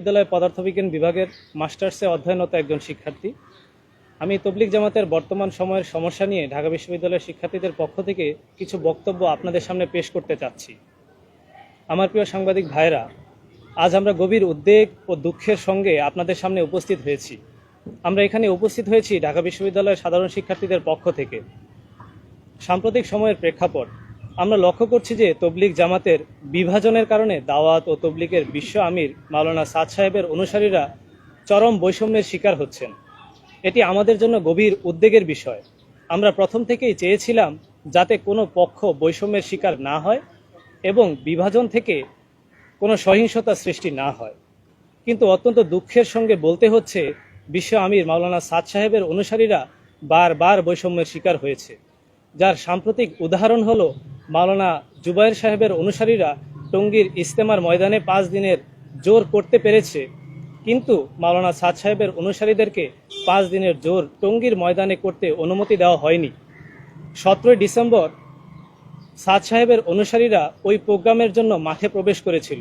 বিশ্ববিদ্যালয়ের পদার্থবিজ্ঞান বিভাগের মাস্টার্সে অধ্যয়নরত একজন শিক্ষার্থী। আমি তবলিগ জামাতের বর্তমান সময়ের সমস্যা নিয়ে ঢাকা বিশ্ববিদ্যালয়ের শিক্ষার্থীদের পক্ষ থেকে কিছু বক্তব্য আপনাদের সামনে পেশ করতে চাচ্ছি। আমার প্রিয় সাংবাদিক ভাইরা, আজ আমরা গভীর উদ্বেগ ও দুঃখের সঙ্গে আপনাদের সামনে উপস্থিত হয়েছি। আমরা এখানে উপস্থিত হয়েছি ঢাকা বিশ্ববিদ্যালয়ের সাধারণ শিক্ষার্থীদের পক্ষ থেকে। সাম্প্রতিক সময়ের প্রেক্ষাপট আমরা লক্ষ্য করছি যে তবলিগ জামাতের বিভাজনের কারণে দাওয়াত ও তবলিগের বিশ্ব আমির মাওলানা সাদ সাহেবের অনুসারীরা চরম বৈষম্যের শিকার হচ্ছেন। এটি আমাদের জন্য গভীর উদ্বেগের বিষয়। আমরা প্রথম থেকেই চেয়েছিলাম যাতে কোনো পক্ষ বৈষম্যের শিকার না হয় এবং বিভাজন থেকে কোনো সহিংসতা সৃষ্টি না হয়, কিন্তু অত্যন্ত দুঃখের সঙ্গে বলতে হচ্ছে বিশ্ব আমির মাওলানা সাদ সাহেবের অনুসারীরা বারবার বৈষম্যের শিকার হয়েছে, যার সাম্প্রতিক উদাহরণ হলো মাওলানা জুবায়ের সাহেবের অনুসারীরা টঙ্গীর ইজতেমার ময়দানে 5 দিনের জোর করতে পেরেছে, কিন্তু মাওলানা সাদ সাহেবের অনুসারীদেরকে 5 দিনের জোর টঙ্গীর ময়দানে করতে অনুমতি দেওয়া হয়নি। 17 ডিসেম্বর সাদ সাহেবের অনুসারীরা ওই প্রোগ্রামের জন্য মাঠে প্রবেশ করেছিল।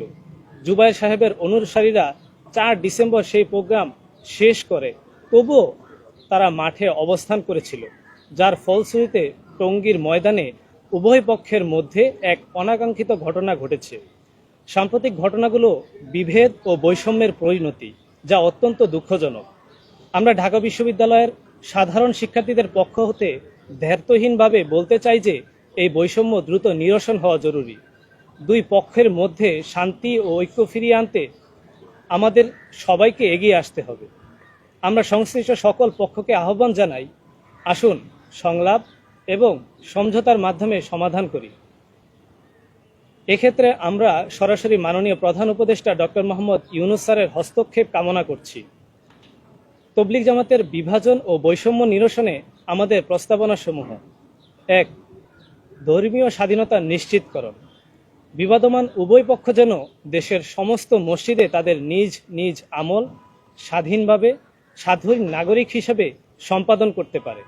জুবায়ের সাহেবের অনুসারীরা 4 ডিসেম্বর সেই প্রোগ্রাম শেষ করে তবুও তারা মাঠে অবস্থান করেছিল, যার ফলশ্রুতিতে টঙ্গীর ময়দানে উভয় পক্ষের মধ্যে এক অনাকাঙ্ক্ষিত ঘটনা ঘটেছে। সাম্প্রতিক ঘটনাগুলো বিভেদ ও বৈষম্যের পরিণতি, যা অত্যন্ত দুঃখজনক। আমরা ঢাকা বিশ্ববিদ্যালয়ের সাধারণ শিক্ষার্থীদের পক্ষ হতে দ্ব্যর্থহীনভাবে বলতে চাই যে এই বৈষম্য দ্রুত নিরসন হওয়া জরুরি। দুই পক্ষের মধ্যে শান্তি ও ঐক্য ফিরিয়ে আনতে আমাদের সবাইকে এগিয়ে আসতে হবে। আমরা সংশ্লিষ্ট সকল পক্ষকে আহ্বান জানাই, আসুন সংলাপ এবং সমঝোতার মাধ্যমে সমাধান করি। এক্ষেত্রে আমরা সরাসরি মাননীয় প্রধান উপদেষ্টা ডক্টর মোহাম্মদ ইউনূস স্যারের হস্তক্ষেপ কামনা করছি। তবলিগ জামাতের বিভাজন ও বৈষম্য নিরসনে আমাদের প্রস্তাবনাসমূহ: 1. ধর্মীয় স্বাধীনতা নিশ্চিতকরণ। বিবাদমান উভয় পক্ষ যেন দেশের সমস্ত মসজিদে তাদের নিজ নিজ আমল স্বাধীনভাবে স্বাধীন নাগরিক হিসেবে সম্পাদন করতে পারে।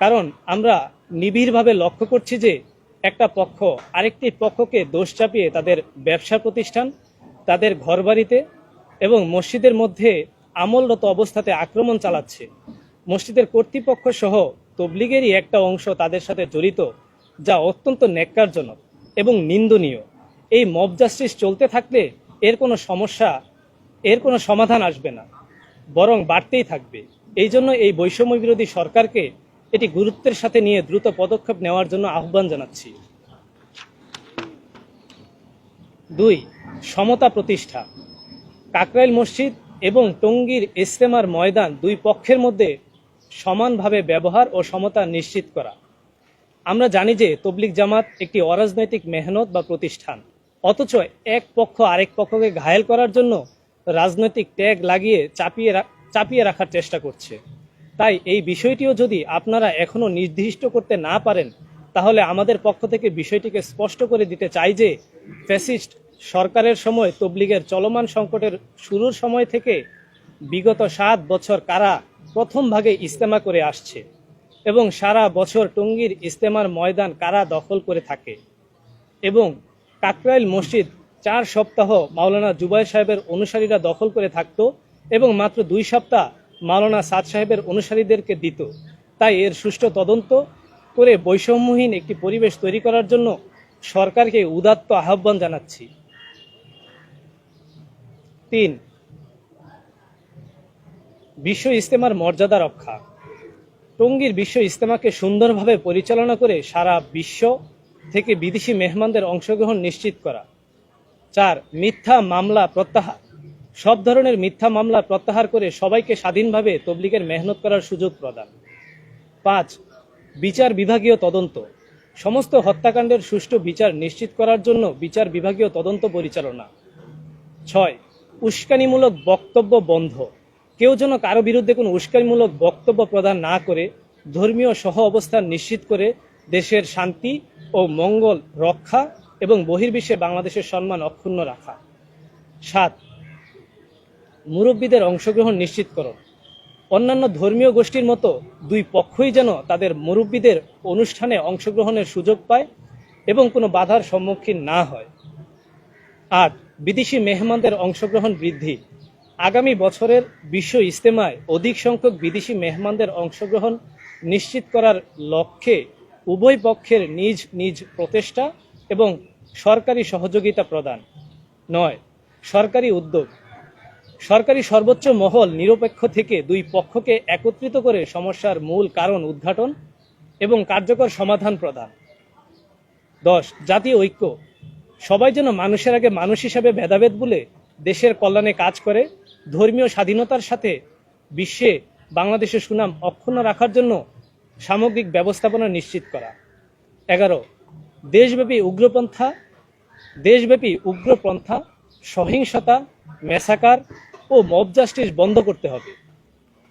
কারণ আমরা নিবিড়ভাবে লক্ষ্য করছি যে একটা পক্ষ আরেকটি পক্ষকে দোষ চাপিয়ে তাদের ব্যবসা প্রতিষ্ঠান, তাদের ঘরবাড়িতে এবং মসজিদের মধ্যে আমলরত অবস্থাতে আক্রমণ চালাচ্ছে। মসজিদের কর্তৃপক্ষ সহ তবলিগেরই একটা অংশ তাদের সাথে জড়িত, যা অত্যন্ত ন্যাক্কারজনক এবং নিন্দনীয়। এই মব জাস্টিস চলতে থাকলে এর কোনো সমাধান আসবে না, বরং বাড়তেই থাকবে। এই জন্য এই বৈষম্য বিরোধী সরকারকে এটি গুরুত্বের সাথে নিয়ে দ্রুত পদক্ষেপ নেওয়ার জন্য আহ্বান জানাচ্ছি। 2. সমতা প্রতিষ্ঠা। কাকরাইল মসজিদ এবং টঙ্গীর ইজতেমার ময়দান দুই পক্ষের মধ্যে সমানভাবে ব্যবহার ও সমতা নিশ্চিত করা। আমরা জানি যে তবলিগ জামাত একটি অরাজনৈতিক মেহনত বা প্রতিষ্ঠান, অথচ এক পক্ষ আরেক পক্ষকে ঘায়েল করার জন্য রাজনৈতিক ট্যাগ লাগিয়ে চাপিয়ে রাখার চেষ্টা করছে। তাই এই বিষয়টিও যদি আপনারা এখনো নির্দিষ্ট করতে না পারেন, তাহলে আমাদের পক্ষ থেকে বিষয়টিকে স্পষ্ট করে দিতে চাই যে ফ্যাসিস্ট সরকারের সময় তবলিগের চলমান সংকটের শুরুর সময় থেকে বিগত 7 বছর কারা প্রথম ভাগে ইজতেমা করে আসছে এবং সারা বছর টঙ্গীর ইজতেমার ময়দান কারা দখল করে থাকে, এবং কাকরাইল মসজিদ 4 সপ্তাহ মাওলানা জুবায়ের সাহেবের অনুসারীরা দখল করে থাকতো এবং মাত্র 2 সপ্তাহ মাওলানা সাদ সাহেবের অনুসারীদেরকে দিত। তাই এর সুষ্ঠু তদন্ত করে বৈষম্যহীন একটি পরিবেশ তৈরি করার জন্য সরকারকে উদাত্ত আহ্বান জানাচ্ছি। 3. বিশ্ব ইজতেমার মর্যাদা রক্ষা। টঙ্গীর বিশ্ব ইজতেমাকে সুন্দরভাবে পরিচালনা করে সারা বিশ্ব থেকে বিদেশি মেহমানদের অংশগ্রহণ নিশ্চিত করা। 4. মিথ্যা মামলা প্রত্যাহার। সব ধরনের মিথ্যা মামলা প্রত্যাহার করে সবাইকে স্বাধীনভাবে তবলিগের মেহনত করার সুযোগ প্রদান। 5. বিচার বিভাগীয় তদন্ত। সমস্ত হত্যাকাণ্ডের সুষ্ঠু বিচার নিশ্চিত করার জন্য বিচার বিভাগীয় তদন্ত পরিচালনা। 6. উস্কানিমূলক বক্তব্য বন্ধ। কেউ যেন কারো বিরুদ্ধে কোনো উস্কানিমূলক বক্তব্য প্রদান না করে ধর্মীয় সহ অবস্থান নিশ্চিত করে দেশের শান্তি ও মঙ্গল রক্ষা এবং বহির্বিশ্বে বাংলাদেশের সম্মান অক্ষুণ্ণ রাখা। 7. মুরব্বীদের অংশগ্রহণ নিশ্চিতকরণ। অন্যান্য ধর্মীয় গোষ্ঠীর মতো দুই পক্ষই যেন তাদের মুরব্বীদের অনুষ্ঠানে অংশগ্রহণের সুযোগ পায় এবং কোনো বাধার সম্মুখীন না হয়। 8. বিদেশি মেহমানদের অংশগ্রহণ বৃদ্ধি। আগামী বছরের বিশ্ব ইজতেমায় অধিক সংখ্যক বিদেশি মেহমানদের অংশগ্রহণ নিশ্চিত করার লক্ষ্যে উভয় পক্ষের নিজ নিজ প্রচেষ্টা এবং সরকারি সহযোগিতা প্রদান। 9. সরকারি উদ্যোগ। সরকারি সর্বোচ্চ মহল নিরপেক্ষ থেকে দুই পক্ষকে একত্রিত করে সমস্যার মূল কারণ উদ্ঘাটন এবং কার্যকর সমাধান প্রদান। 10. জাতীয় ঐক্য। সবাই যেন মানুষের আগে মানুষ হিসাবে ভেদাভেদ ভুলে দেশের কল্যাণে কাজ করে ধর্মীয় স্বাধীনতার সাথে বিশ্বে বাংলাদেশের সুনাম অক্ষুণ্ণ রাখার জন্য সামগ্রিক ব্যবস্থাপনা নিশ্চিত করা। 11. দেশব্যাপী উগ্রপন্থা, সহিংসতা, মেসাকার ও মব জাস্টিস বন্ধ করতে হবে।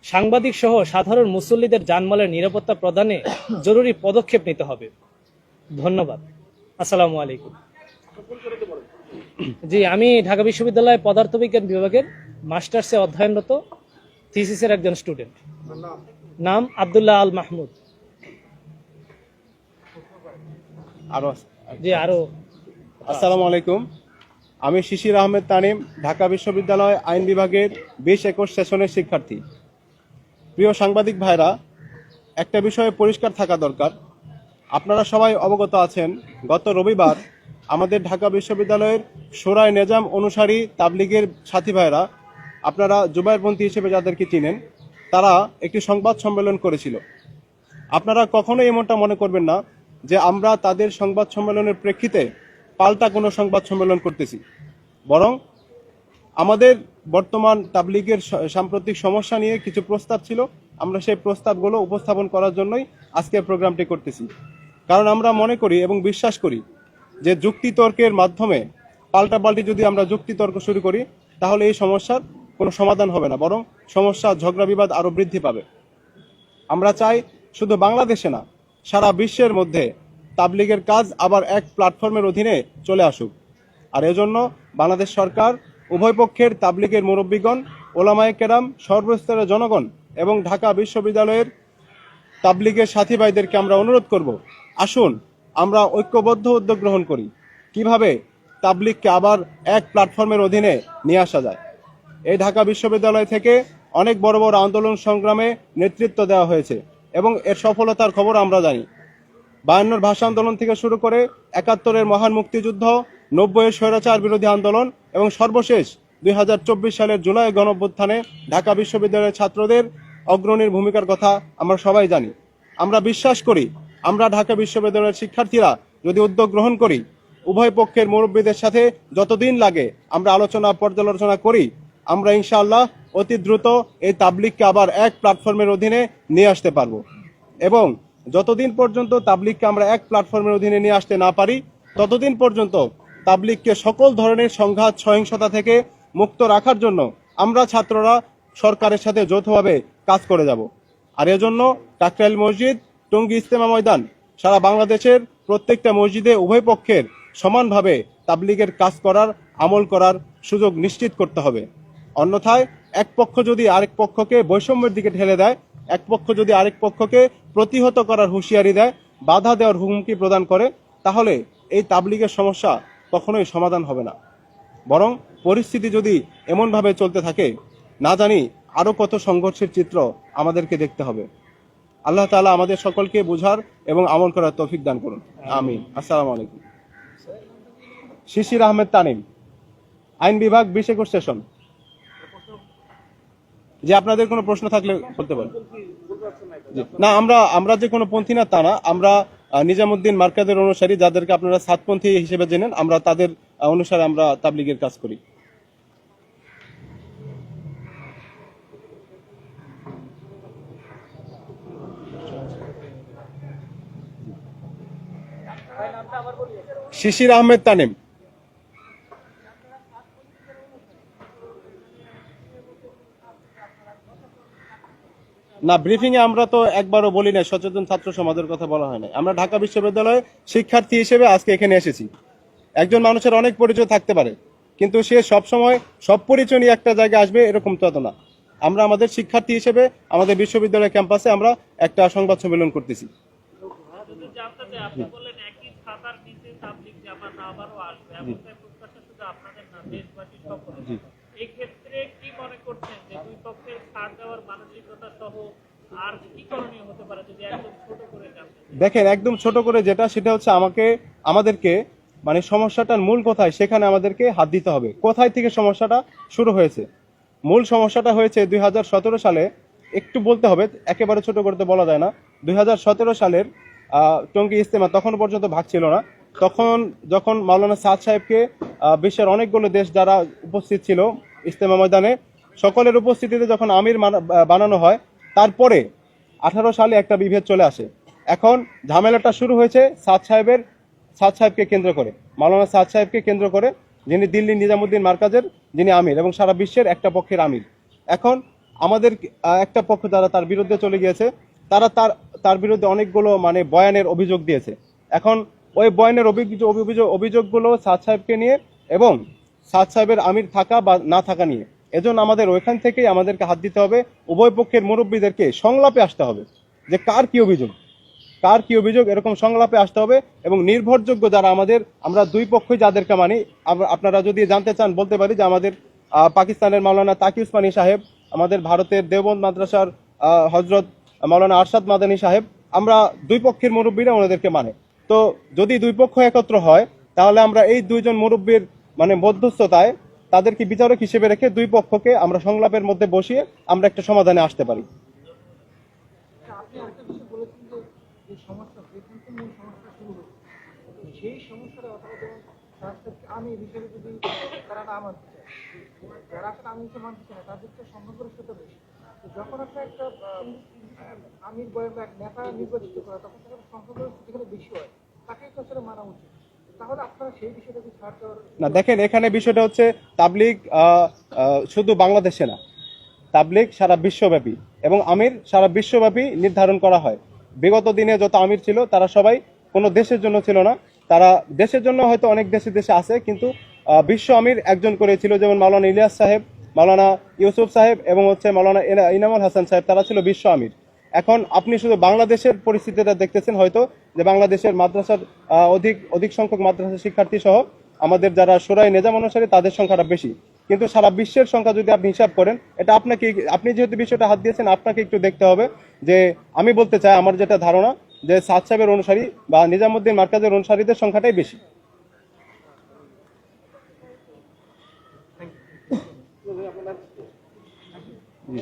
সাংবাদিক সহ সাধারণ মুসল্লিদের জানমালের নিরাপত্তা প্রদানে জরুরি পদক্ষেপ নিতে হবে। ধন্যবাদ। আসসালামু আলাইকুম। জি, আমি ঢাকা বিশ্ববিদ্যালয় পদার্থবিজ্ঞান বিভাগের মাস্টার্সে অধ্যয়নরত থিসিসের একজন স্টুডেন্ট। নাম আব্দুল্লাহ আল মাহমুদ। আসসালামু আলাইকুম। আমি শিশির আহমেদ তানিম, ঢাকা বিশ্ববিদ্যালয় আইন বিভাগের 20-21 সেশনের শিক্ষার্থী। প্রিয় সাংবাদিক ভাইরা, একটা বিষয়ে পরিষ্কার থাকা দরকার। আপনারা সবাই অবগত আছেন, গত রবিবার আমাদের ঢাকা বিশ্ববিদ্যালয়ের শোরায় নেজাম অনুসারী তাবলিগের সাথী ভাইরা, আপনারা জুবাইরপন্থী হিসেবে যাদেরকে চিনেন, তারা একটি সংবাদ সম্মেলন করেছিল। আপনারা কখনোই এমনটা মনে করবেন না যে আমরা তাদের সংবাদ সম্মেলনের প্রেক্ষিতে পাল্টা কোনো সংবাদ সম্মেলন করতেছি, বরং আমাদের বর্তমান তাবলিগের সাম্প্রতিক সমস্যা নিয়ে কিছু প্রস্তাব ছিল। আমরা সেই প্রস্তাবগুলো উপস্থাপন করার জন্যই আজকের প্রোগ্রামটি করতেছি। কারণ আমরা মনে করি এবং বিশ্বাস করি যে যুক্তিতর্কের মাধ্যমে পাল্টাপাল্টি যদি আমরা যুক্তিতর্ক শুরু করি, তাহলে এই সমস্যার কোনো সমাধান হবে না, বরং সমস্যা, ঝগড়া বিবাদ আরও বৃদ্ধি পাবে। আমরা চাই শুধু বাংলাদেশে না, সারা বিশ্বের মধ্যে তাবলিগের কাজ আবার এক প্ল্যাটফর্মের অধীনে চলে আসুক। আর এজন্য বাংলাদেশ সরকার, উভয় পক্ষের তাবলিগের মুরব্বীগণ, ওলামায়ে কেরাম, সর্বস্তরের জনগণ এবং ঢাকা বিশ্ববিদ্যালয়ের তাবলিগের সাথী ভাইদেরকে আমরা অনুরোধ করব, আসুন আমরা ঐক্যবদ্ধ উদ্যোগ গ্রহণ করি কিভাবে তাবলিগকে আবার এক প্ল্যাটফর্মের অধীনে নিয়ে আসা যায়। এই ঢাকা বিশ্ববিদ্যালয় থেকে অনেক বড় বড় আন্দোলন সংগ্রামে নেতৃত্ব দেওয়া হয়েছে এবং এর সফলতার খবর আমরা জানি। 52 ভাষা আন্দোলন থেকে শুরু করে 71-এর মহান মুক্তিযুদ্ধ, 90-এর স্বৈরাচার বিরোধী আন্দোলন এবং সর্বশেষ 2024 সালের জুলাই গণঅভ্যুত্থানে ঢাকা বিশ্ববিদ্যালয়ের ছাত্রদের অগ্রণীর ভূমিকার কথা আমরা সবাই জানি। আমরা বিশ্বাস করি, আমরা ঢাকা বিশ্ববিদ্যালয়ের শিক্ষার্থীরা যদি উদ্যোগ গ্রহণ করি, উভয় পক্ষের মুরব্বীদের সাথে যতদিন লাগে আমরা আলোচনা পর্যালোচনা করি, আমরা ইনশাআল্লাহ অতি দ্রুত এই তাবলিগকে আবার এক প্ল্যাটফর্মের অধীনে নিয়ে আসতে পারবো। এবং যতদিন পর্যন্ত তাবলিগকে আমরা এক প্ল্যাটফর্মের অধীনে নিয়ে আসতে না পারি, ততদিন পর্যন্ত তাবলিগকে সকল ধরনের সংঘাত, সহিংসতা থেকে মুক্ত রাখার জন্য আমরা ছাত্ররা সরকারের সাথে যৌথভাবে কাজ করে যাব। আর এজন্য কাকরাইল মসজিদ, টঙ্গী ইজতেমা ময়দান, সারা বাংলাদেশের প্রত্যেকটা মসজিদে উভয় পক্ষের সমানভাবে তাবলিগের কাজ করার, আমল করার সুযোগ নিশ্চিত করতে হবে। অন্যথায় এক পক্ষ যদি আরেক পক্ষকে বৈষম্যের দিকে ঠেলে দেয়, এক পক্ষ যদি আরেক পক্ষকে প্রতিহত করার হুঁশিয়ারি দেয়, বাধা দেওয়ার হুমকি প্রদান করে, তাহলে এই তাবলিগের সমস্যা কখনোই সমাধান হবে না। বরং পরিস্থিতি যদি এমনভাবে চলতে থাকে, না জানি আরও কত সংঘর্ষের চিত্র আমাদেরকে দেখতে হবে। আল্লাহ তাআলা আমাদের সকলকে বুঝার এবং আমল করার তৌফিক দান করুন। আমিন। আসসালামু আলাইকুম। শিশির আহমেদ তানিম, আইন বিভাগ, 20-21 সেশন। যে আপনাদের কোনো প্রশ্ন থাকলে বলতে পারেন। না, আমরা যে কোনো পন্থী না তা না, আমরা নিজামুদ্দিন মার্কাজের অনুসারী, যাদেরকে আপনারা সাতপন্থী হিসেবে জেনেন, আমরা তাদের অনুসারে আমরা তাবলিগের কাজ করি। শিশির আহমেদ তানিম। না, ব্রিফিং এ আমরা তো একবারও বলি না, সচেতন ছাত্র সমাজের কথা বলা হয় না। আমরা ঢাকা বিশ্ববিদ্যালয়ে শিক্ষার্থী হিসেবে আজকে এখানে এসেছি। একজন মানুষের অনেক পরিচয় থাকতে পারে, কিন্তু সে সব সময় সব পরিচয় নিয়ে একটা জায়গায় আসবে এরকম তো না। আমরা আমাদের শিক্ষার্থী হিসেবে আমাদের বিশ্ববিদ্যালয় ক্যাম্পাসে আমরা একটা সংবাদ সম্মেলন করতেছি। জি। করছেন যে দুই পক্ষের ছাড় দেওয়ার মানসিকতা সহ আর কি করণীয় হতে পারে যদি একদম ছোট করে জানতে চান? দেখেন, একদম ছোট করে যেটা, সেটা হচ্ছে আমাদেরকে মানে সমস্যাটার মূল কোথায় সেখানে আমাদেরকে হাত দিতে হবে। কোথায় থেকে সমস্যাটা শুরু হয়েছে? মূল সমস্যাটা হয়েছে 2017 সালে। একটু বলতে হবে, একেবারে ছোট করতে বলা যায় না। 2017 সালের টঙ্গী ইজতেমা, তখন পর্যন্ত ভাগ ছিল না। তখন যখন মাওলানা সাদ সাহেবকে বিশ্বের অনেকগুলো দেশ যারা উপস্থিত ছিল ইজতেমা ময়দানে, সকলের উপস্থিতিতে যখন আমির বানানো হয়, তারপরে 18 সালে একটা বিভেদ চলে আসে। এখন ঝামেলাটা শুরু হয়েছে সাদ সাহেবকে কেন্দ্র করে, মাওলানা সাদ সাহেবকে কেন্দ্র করে, যিনি দিল্লি নিজামুদ্দিন মার্কাজের যিনি আমির এবং সারা বিশ্বের একটা পক্ষের আমির। এখন আমাদের একটা পক্ষ যারা তার বিরুদ্ধে চলে গিয়েছে, তারা তার বিরুদ্ধে অনেকগুলো মানে বয়ানের অভিযোগ দিয়েছে। এখন ওই বয়ানের অভিযোগগুলো সাদ সাহেবকে নিয়ে এবং সাদ সাহেবের আমির থাকা বা না থাকা নিয়ে। এজন্য আমাদের ওইখান থেকেই আমাদেরকে হাত দিতে হবে, উভয় পক্ষের মুরব্বীদেরকে সংলাপে আসতে হবে যে কার কি অভিযোগ, এরকম সংলাপে আসতে হবে। এবং নির্ভরযোগ্য যারা আমরা দুই পক্ষই যাদেরকে মানি, আপনারা যদি জানতে চান বলতে পারি যে আমাদের পাকিস্তানের মাওলানা তাকি উসমানী সাহেব, আমাদের ভারতের দেওবন্দ মাদ্রাসার হজরত মাওলানা আরশাদ মাদানী সাহেব, আমরা দুই পক্ষের মুরব্বীরা ওনাদেরকে মানে। তো যদি দুই পক্ষ একত্র হয়, তাহলে আমরা এই দুইজন মুরব্বীর মানে মধ্যস্থতায় তাদেরকে বিচারক হিসেবে রেখে দুই পক্ষকে আমরা সংলাপের মধ্যে বসিয়ে আমরা একটা সমাধানে আসতে পারি। আপনি একটা বিষয় বলেছেন যে যে সমস্যা যেখান থেকে মূল সমস্যা শুরু হচ্ছে, তো সেই সমস্যাটা অথবা যেমন রাষ্ট্রকে আমি এই বিষয়ে যদি তারা না মানতে চায়, যারা আসলে আমি কিছু মানতে চায় না, তাদের তো সংখ্যাগরিষ্ঠতা বেশি। তো যখন আপনি একটা আমির বলেন বা এক নেতা নির্বাচিত করা, তখন সেখানে সংখ্যাগরিষ্ঠ যেখানে বেশি হয়, তাকেই তো আসলে মানা উচিত। তাহলে আপনারা সেই বিষয়টাকে ছাড় দেওয়ার না, দেখেন, এখানে বিষয়টা হচ্ছে তাবলিগ শুধু বাংলাদেশে না, তাবলিগ সারা বিশ্বব্যাপী এবং আমির সারা বিশ্বব্যাপী নির্ধারণ করা হয়। বিগত দিনে যত আমির ছিল তারা সবাই কোনো দেশের জন্য ছিল না। তারা দেশের জন্য হয়তো অনেক দেশে আছে, কিন্তু বিশ্ব আমির একজন করে ছিল, যেমন মাওলানা ইলিয়াস সাহেব, মাওলানা ইউসুফ সাহেব এবং হচ্ছে মাওলানা ইনামুল হাসান সাহেব, তারা ছিল বিশ্ব আমির। এখন আপনি শুধু বাংলাদেশের পরিস্থিতিটা দেখতেছেন হয়তো, যে বাংলাদেশের মাদ্রাসার অধিক সংখ্যক মাদ্রাসা শিক্ষার্থী সহ আমাদের যারা শোরাই নিজাম অনুসারী তাদের সংখ্যাটা বেশি। কিন্তু সারা বিশ্বের সংখ্যা যদি আপনি হিসাব করেন, এটা আপনি যেহেতু বিষয়টা হাত দিয়েছেন, আপনাকে একটু দেখতে হবে যে আমি বলতে চাই, আমার যেটা ধারণা, যে সাদ সাহেবের অনুসারী বা নিজামুদ্দিন মার্কাজের অনুসারীদের সংখ্যাটাই বেশি। জি।